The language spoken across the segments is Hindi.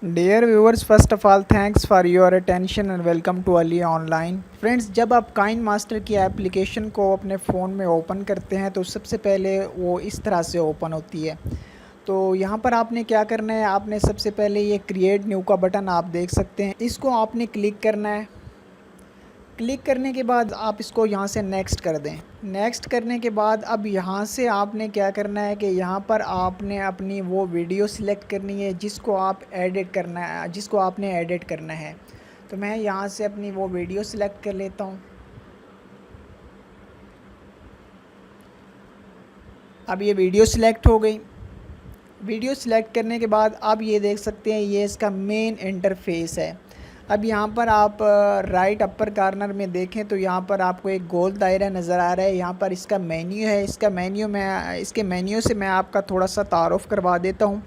Dear viewers, first of all thanks for your attention and welcome to Ali online. Friends, जब आप काइन मास्टर की एप्लीकेशन को अपने फ़ोन में ओपन करते हैं तो सबसे पहले वो इस तरह से ओपन होती है। तो यहाँ पर आपने क्या करना है, आपने सबसे पहले ये क्रिएट न्यू का बटन आप देख सकते हैं, इसको आपने क्लिक करना है। क्लिक करने के बाद आप इसको यहाँ से नेक्स्ट कर दें। नेक्स्ट करने के बाद अब यहाँ से आपने क्या करना है कि यहाँ पर आपने अपनी वो वीडियो सिलेक्ट करनी है जिसको आप एडिट करना है, जिसको आपने एडिट करना है। तो मैं यहाँ से अपनी वो वीडियो सिलेक्ट कर लेता हूँ। अब ये वीडियो सिलेक्ट हो गई। वीडियो सिलेक्ट करने के बाद अब ये देख सकते हैं, ये इसका मेन इंटरफेस है। अब यहाँ पर आप राइट अपर कॉर्नर में देखें तो यहाँ पर आपको एक गोल दायरा नज़र आ रहा है। यहाँ पर इसका मेन्यू है। इसके मेन्यू से मैं आपका थोड़ा सा तारुफ़ करवा देता हूँ,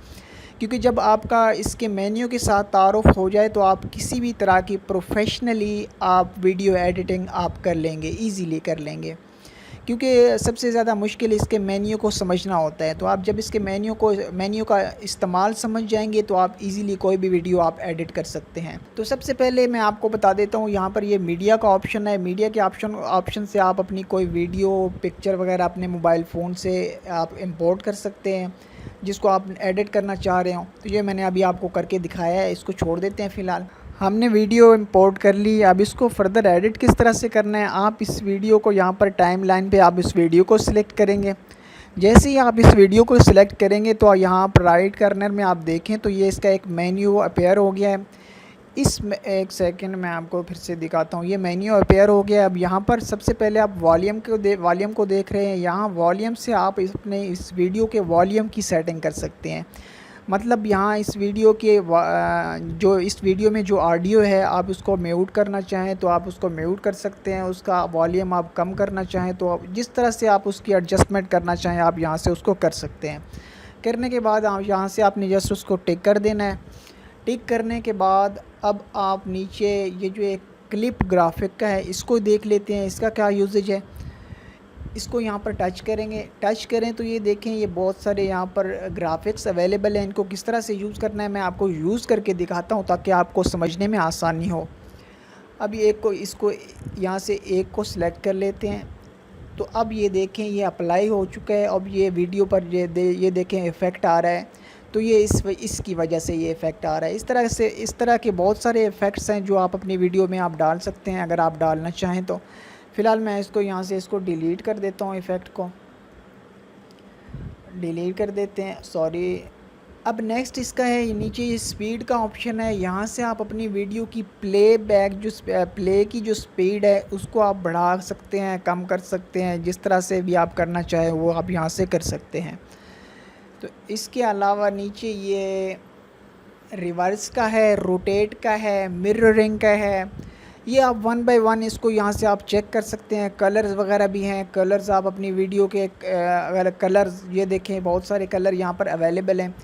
क्योंकि जब आपका इसके मेन्यू के साथ तारुफ़ हो जाए तो आप किसी भी तरह की प्रोफेशनली आप वीडियो एडिटिंग आप कर लेंगे, ईज़िली कर लेंगे। क्योंकि सबसे ज़्यादा मुश्किल इसके मेन्यू को समझना होता है। तो आप जब इसके मेन्यू का इस्तेमाल समझ जाएंगे तो आप इजीली कोई भी वीडियो आप एडिट कर सकते हैं। तो सबसे पहले मैं आपको बता देता हूँ, यहाँ पर ये मीडिया का ऑप्शन है। मीडिया के ऑप्शन से आप अपनी कोई वीडियो पिक्चर वगैरह अपने मोबाइल फ़ोन से आप इंपोर्ट कर सकते हैं जिसको आप एडिट करना चाह रहे हो। तो ये मैंने अभी आपको करके दिखाया है, इसको छोड़ देते हैं फ़िलहाल। हमने वीडियो इंपोर्ट कर ली। अब इसको फर्दर एडिट किस तरह से करना है, आप इस वीडियो को यहाँ पर टाइमलाइन पे आप इस वीडियो को सिलेक्ट करेंगे। जैसे ही आप इस वीडियो को सिलेक्ट करेंगे तो यहाँ पर राइट कॉर्नर में आप देखें तो ये इसका एक मेन्यू अपेयर हो गया है। एक सेकंड मैं आपको फिर से दिखाता हूँ। ये मेन्यू अपेयर हो गया है। अब यहाँ पर सबसे पहले आप वॉल्यूम को देख रहे हैं। यहाँ वॉल्यूम से आप अपने इस वीडियो के वॉल्यूम की सेटिंग कर सकते हैं। मतलब यहाँ इस वीडियो में जो ऑडियो है आप उसको म्यूट करना चाहें तो आप उसको म्यूट कर सकते हैं। उसका वॉल्यूम आप कम करना चाहें तो जिस तरह से आप उसकी एडजस्टमेंट करना चाहें आप यहाँ से उसको कर सकते हैं। करने के बाद आप यहाँ से आपने जस्ट उसको टिक कर देना है। टिक करने के बाद अब आप नीचे ये जो एक क्लिप ग्राफिक का है इसको देख लेते हैं, इसका क्या यूजेज है। इसको यहाँ पर टच करेंगे। टच करें तो ये देखें, ये बहुत सारे यहाँ पर ग्राफिक्स अवेलेबल हैं। इनको किस तरह से यूज़ करना है मैं आपको यूज़ करके दिखाता हूँ ताकि आपको समझने में आसानी हो। अब ये इसको यहाँ से एक को सिलेक्ट कर लेते हैं। तो अब ये देखें, ये अप्लाई हो चुका है। अब ये वीडियो पर ये देखें इफ़ेक्ट आ रहा है। तो ये इसकी वजह से ये इफ़ेक्ट आ रहा है। इस तरह के बहुत सारे इफ़ेक्ट्स हैं जो आप अपनी वीडियो में आप डाल सकते हैं अगर आप डालना चाहें तो। फ़िलहाल मैं इसको यहाँ से इसको डिलीट कर देता हूँ, इफ़ेक्ट को डिलीट कर देते हैं, सॉरी। अब नेक्स्ट इसका है, नीचे स्पीड का ऑप्शन है। यहाँ से आप अपनी वीडियो की प्ले की जो स्पीड है उसको आप बढ़ा सकते हैं, कम कर सकते हैं, जिस तरह से भी आप करना चाहें वो आप यहाँ से कर सकते हैं। तो इसके अलावा नीचे ये रिवर्स का है, रोटेट का है, मिररिंग का है। ये आप वन बाय वन इसको यहाँ से आप चेक कर सकते हैं। कलर्स वगैरह भी हैं। कलर्स आप अपनी वीडियो के अगर कलर्स ये देखें, बहुत सारे कलर यहाँ पर अवेलेबल हैं।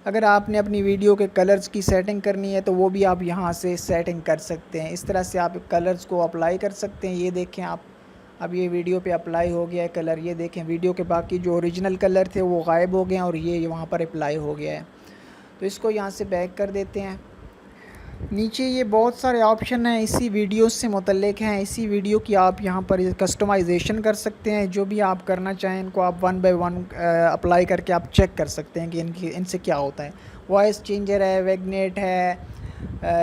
अगर आपने अपनी वीडियो के कलर्स की सेटिंग करनी है तो वो भी आप यहाँ से सेटिंग कर सकते हैं। इस तरह से आप कलर्स को अप्लाई कर सकते हैं। ये देखें आप, अब ये वीडियो पे अप्लाई हो गया है कलर। ये देखें, वीडियो के बाकी जो ओरिजिनल कलर थे वो गायब हो गए हैं और ये वहाँ पर अप्लाई हो गया है। तो इसको यहाँ से बैक कर देते हैं। नीचे ये बहुत सारे ऑप्शन हैं इसी वीडियो से मुतल्लिक हैं। इसी वीडियो की आप यहाँ पर कस्टमाइजेशन कर सकते हैं। जो भी आप करना चाहें इनको आप वन बाय वन अप्लाई करके आप चेक कर सकते हैं कि इनसे क्या होता है। वॉइस चेंजर है, वेगनेट है,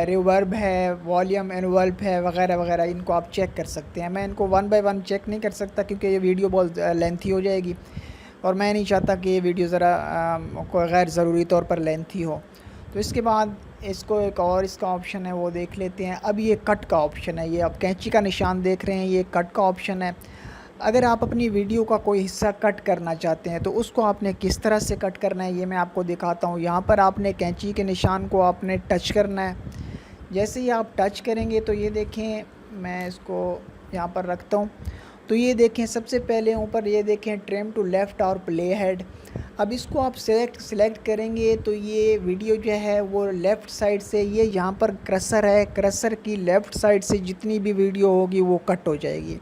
रिवर्ब है, वॉल्यूम एनवल्प है, वगैरह वगैरह। इनको आप चेक कर सकते हैं। मैं इनको वन बाय वन चेक नहीं कर सकता क्योंकि ये वीडियो बहुत लेंथी हो जाएगी और मैं नहीं चाहता कि ये वीडियो ज़रा कोई गैर ज़रूरी तौर पर लेंथी हो। तो इसके बाद इसको एक और इसका ऑप्शन है वो देख लेते हैं। अब ये कट का ऑप्शन है। ये आप कैंची का निशान देख रहे हैं, ये कट का ऑप्शन है। अगर आप अपनी वीडियो का कोई हिस्सा कट करना चाहते हैं तो उसको आपने किस तरह से कट करना है ये मैं आपको दिखाता हूँ। यहाँ पर आपने कैंची के निशान को आपने टच करना है। जैसे ही आप टच करेंगे तो ये देखें, मैं इसको यहाँ पर रखता हूँ। तो ये देखें, सबसे पहले ऊपर ये देखें ट्रिम टू लेफ़्ट और प्ले हेड। अब इसको आप सिलेक्ट करेंगे तो ये वीडियो जो है वो लेफ़्ट साइड से, ये यहाँ पर क्रसर है, क्रसर की लेफ़्ट साइड से जितनी भी वीडियो होगी वो कट हो जाएगी।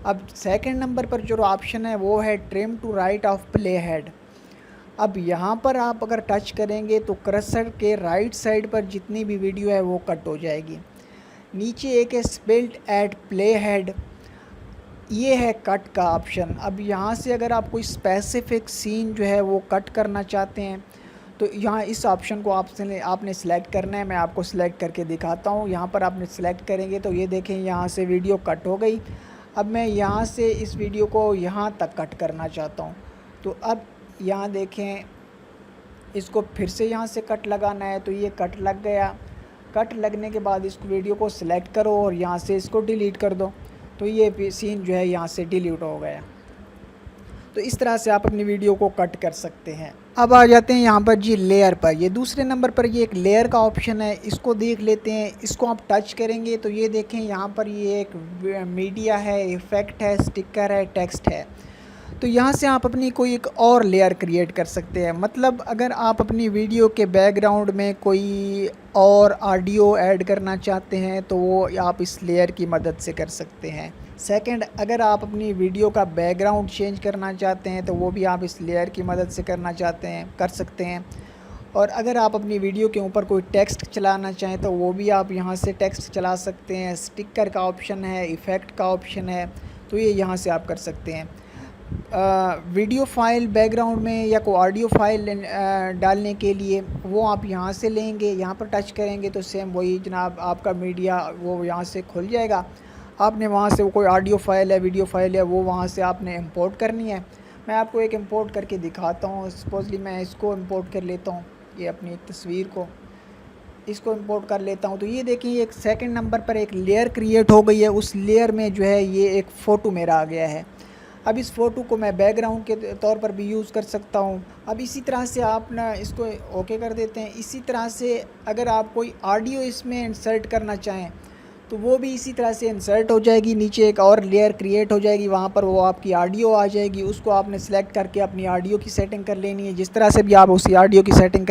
अब सेकंड नंबर पर जो ऑप्शन है वो है trim to right of play head. अब यहाँ पर आप अगर टच करेंगे तो कर्सर के राइट साइड पर जितनी भी वीडियो है वो कट हो जाएगी। नीचे एक है स्प्लिट एट प्ले हेड, ये है कट का ऑप्शन। अब यहाँ से अगर आप कोई स्पेसिफिक सीन जो है वो कट करना चाहते हैं तो यहाँ इस ऑप्शन को आपने सेलेक्ट करना है। मैं आपको सेलेक्ट करके दिखाता हूँ। यहाँ पर आपने सेलेक्ट करेंगे तो ये देखें यहाँ से वीडियो कट हो गई। अब मैं यहाँ से इस वीडियो को यहाँ तक कट करना चाहता हूँ, तो अब यहाँ देखें इसको फिर से यहाँ से कट लगाना है, तो ये कट लग गया। कट लगने के बाद इस वीडियो को सिलेक्ट करो और यहाँ से इसको डिलीट कर दो, तो ये सीन जो है यहाँ से डिलीट हो गया। तो इस तरह से आप अपनी वीडियो को कट कर सकते हैं। अब आ जाते हैं यहाँ पर जी लेयर पर। ये दूसरे नंबर पर ये एक लेयर का ऑप्शन है, इसको देख लेते हैं। इसको आप टच करेंगे तो ये देखें यहाँ पर ये एक मीडिया है, इफ़ेक्ट है, स्टिकर है, टेक्स्ट है। तो यहाँ से आप अपनी कोई एक और लेयर क्रिएट कर सकते हैं। मतलब अगर आप अपनी वीडियो के बैकग्राउंड में कोई और ऑडियो ऐड करना चाहते हैं तो वो आप इस लेयर की मदद से कर सकते हैं। सेकंड, अगर आप अपनी वीडियो का बैकग्राउंड चेंज करना चाहते हैं तो वो भी आप इस लेयर की मदद से कर सकते हैं। और अगर आप अपनी वीडियो के ऊपर कोई टेक्स्ट चलाना चाहें तो वो भी आप यहाँ से टेक्स्ट चला सकते हैं। स्टिकर का ऑप्शन है, इफ़ेक्ट का ऑप्शन है, तो ये यहाँ से आप कर सकते हैं। वीडियो फाइल बैकग्राउंड में या कोई ऑडियो फाइल डालने के लिए वो आप यहाँ से लेंगे, यहाँ पर टच करेंगे तो सेम वही जनाब आपका मीडिया वो यहाँ से खुल जाएगा। आपने वहाँ से वो कोई ऑडियो फाइल है, वीडियो फाइल है, वो वहाँ से आपने इंपोर्ट करनी है। मैं आपको एक इंपोर्ट करके दिखाता हूँ। सपोजली मैं इसको इंपोर्ट कर लेता हूँ, ये अपनी एक तस्वीर को इसको इंपोर्ट कर लेता हूँ। तो ये देखिए एक सेकंड नंबर पर एक लेयर क्रिएट हो गई है। उस लेयर में जो है ये एक फ़ोटो मेरा आ गया है। अब इस फ़ोटो को मैं बैकग्राउंड के तौर पर भी यूज़ कर सकता हूँ। अब इसी तरह से आप ना इसको ओके कर देते हैं। इसी तरह से अगर आप कोई ऑडियो इसमें इंसर्ट करना चाहें तो वो भी इसी तरह से इंसर्ट हो जाएगी। नीचे एक और लेयर क्रिएट हो जाएगी, वहाँ पर वो आपकी ऑडियो आ जाएगी। उसको आपने सेलेक्ट करके अपनी ऑडियो की सेटिंग कर लेनी है। जिस तरह से भी आप उसी ऑडियो की सेटिंग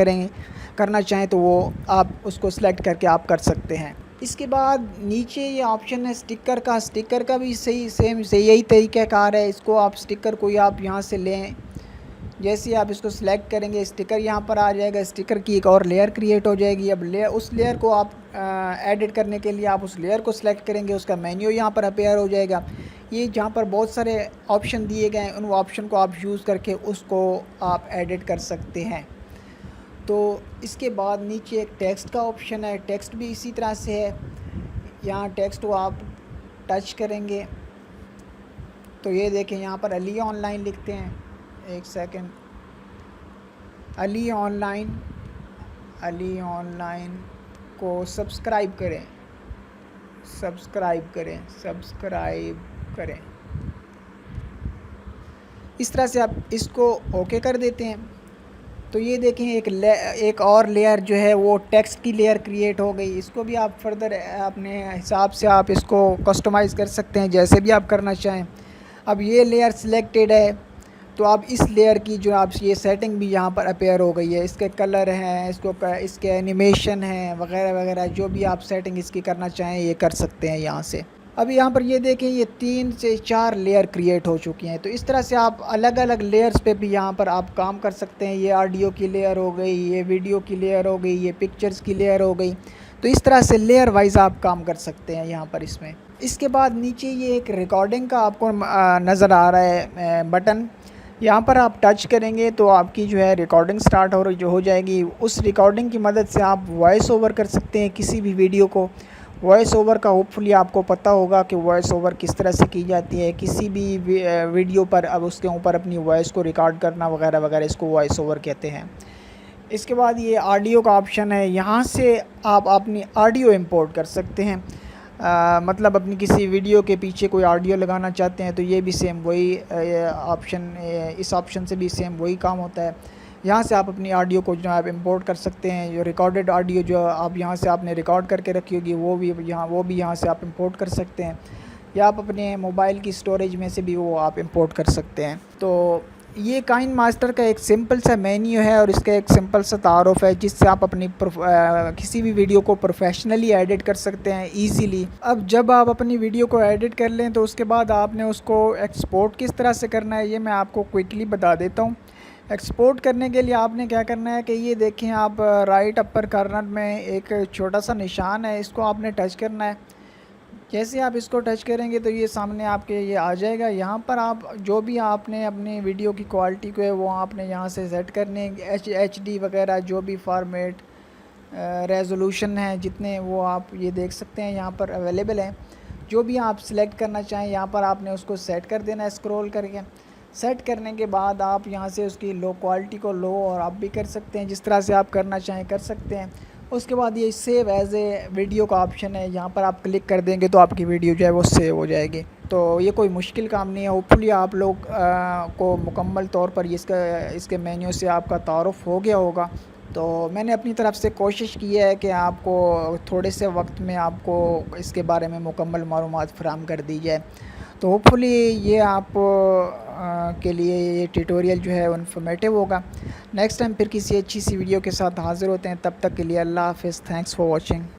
करना चाहें तो वो आप उसको सेलेक्ट करके आप कर सकते हैं। इसके बाद नीचे ये ऑप्शन है स्टिकर का। स्टिकर का भी सेम यही तरीक़ाकार है। इसको आप स्टिकर कोई आप यहाँ से लें, जैसे ही आप इसको सिलेक्ट करेंगे स्टिकर यहाँ पर आ जाएगा। स्टिकर की एक और लेयर क्रिएट हो जाएगी। अब उस लेयर को आप एडिट करने के लिए आप उस लेयर को सिलेक्ट करेंगे, उसका मेन्यू यहाँ पर अपेयर हो जाएगा। ये जहाँ पर बहुत सारे ऑप्शन दिए गए हैं उन ऑप्शन को आप यूज़ करके उसको आप एडिट कर सकते हैं। तो इसके बाद नीचे एक टेक्स्ट का ऑप्शन है, टेक्स्ट भी इसी तरह से है। यहाँ टेक्स्ट को आप टच करेंगे तो ये देखें यहाँ पर अली ऑनलाइन लिखते हैं। एक सेकंड, अली ऑनलाइन को सब्सक्राइब करें। इस तरह से आप इसको ओके कर देते हैं। तो ये देखें एक और लेयर जो है वो टेक्स्ट की लेयर क्रिएट हो गई। इसको भी आप फर्दर अपने हिसाब से आप इसको कस्टमाइज़ कर सकते हैं, जैसे भी आप करना चाहें। अब ये लेयर सिलेक्टेड है तो आप इस लेयर की जो आप ये सेटिंग भी यहाँ पर अपेयर हो गई है। इसके कलर हैं, इसके एनिमेशन हैं वगैरह वगैरह, जो भी आप सेटिंग इसकी करना चाहें ये कर सकते हैं यहाँ से। अब यहाँ पर ये देखें ये 3 से 4 लेयर क्रिएट हो चुकी हैं। तो इस तरह से आप अलग अलग लेयर्स पे भी यहाँ पर आप काम कर सकते हैं। ये ऑडियो की लेयर हो गई, ये वीडियो की लेयर हो गई, ये पिक्चर्स की लेयर हो गई। तो इस तरह से लेयर वाइज आप काम कर सकते हैं यहाँ पर इसमें। इसके बाद नीचे ये एक रिकॉर्डिंग का आपको नज़र आ रहा है बटन, यहाँ पर आप टच करेंगे तो आपकी जो है रिकॉर्डिंग स्टार्ट हो जाएगी। उस रिकॉर्डिंग की मदद से आप वॉइस ओवर कर सकते हैं किसी भी वीडियो को। वॉइस ओवर का होपफुली आपको पता होगा कि वॉइस ओवर किस तरह से की जाती है। किसी भी वीडियो पर अब उसके ऊपर अपनी वॉइस को रिकॉर्ड करना वगैरह वगैरह, इसको वॉइस ओवर कहते हैं। इसके बाद ये ऑडियो का ऑप्शन है, यहाँ से आप अपनी ऑडियो इंपोर्ट कर सकते हैं। मतलब अपनी किसी वीडियो के पीछे कोई ऑडियो लगाना चाहते हैं तो ये भी सेम वही ऑप्शन, इस ऑप्शन से भी सेम वही काम होता है। यहाँ से आप अपनी ऑडियो को जो आप इंपोर्ट कर सकते हैं। जो रिकॉर्डेड ऑडियो जो आप यहाँ से आपने रिकॉर्ड करके रखी होगी वो भी यहाँ से आप इंपोर्ट कर सकते हैं, या आप अपने मोबाइल की स्टोरेज में से भी वो आप इंपोर्ट कर सकते हैं। तो ये काइन मास्टर का एक सिंपल सा मेन्यू है और इसका एक सिंपल सा तारुफ है जिससे आप अपनी किसी भी वीडियो को प्रोफेशनली एडिट कर सकते हैं ईज़िली। अब जब आप अपनी वीडियो को एडिट कर लें तो उसके बाद आपने उसको एक्सपोर्ट किस तरह से करना है ये मैं आपको क्विकली बता देता हूँ। एक्सपोर्ट करने के लिए आपने क्या करना है कि ये देखें आप राइट अपर कॉर्नर में एक छोटा सा निशान है, इसको आपने टच करना है। जैसे आप इसको टच करेंगे तो ये सामने आपके ये आ जाएगा। यहाँ पर आप जो भी आपने अपनी वीडियो की क्वालिटी को है वो आपने यहाँ से सेट करने HD वगैरह जो भी फॉर्मेट रेजोल्यूशन है जितने वो आप ये देख सकते हैं यहाँ पर अवेलेबल हैं। जो भी आप सिलेक्ट करना चाहें यहाँ पर आपने उसको सेट कर देना है स्क्रॉल करके। सेट करने के बाद आप यहाँ से उसकी लो क्वालिटी को लो और अप भी कर सकते हैं, जिस तरह से आप करना चाहें कर सकते हैं। उसके बाद ये सेव एज़ ए वीडियो का ऑप्शन है, यहाँ पर आप क्लिक कर देंगे तो आपकी वीडियो जो है वो सेव हो जाएगी। तो ये कोई मुश्किल काम नहीं है। होपफुली आप लोग को मुकम्मल तौर पर इसके मेन्यू से आपका तारुफ़ हो गया होगा। तो मैंने अपनी तरफ से कोशिश की है कि आपको थोड़े से वक्त में आपको इसके बारे में मुकम्मल मालूमात फराहम कर दी जाए। तो होपफुली ये आप के लिए ये ट्यूटोरियल जो है वो इन्फॉर्मेटिव होगा। नेक्स्ट टाइम फिर किसी अच्छी सी वीडियो के साथ हाज़िर होते हैं, तब तक के लिए अल्लाह हाफ़िज़। Thanks for watching.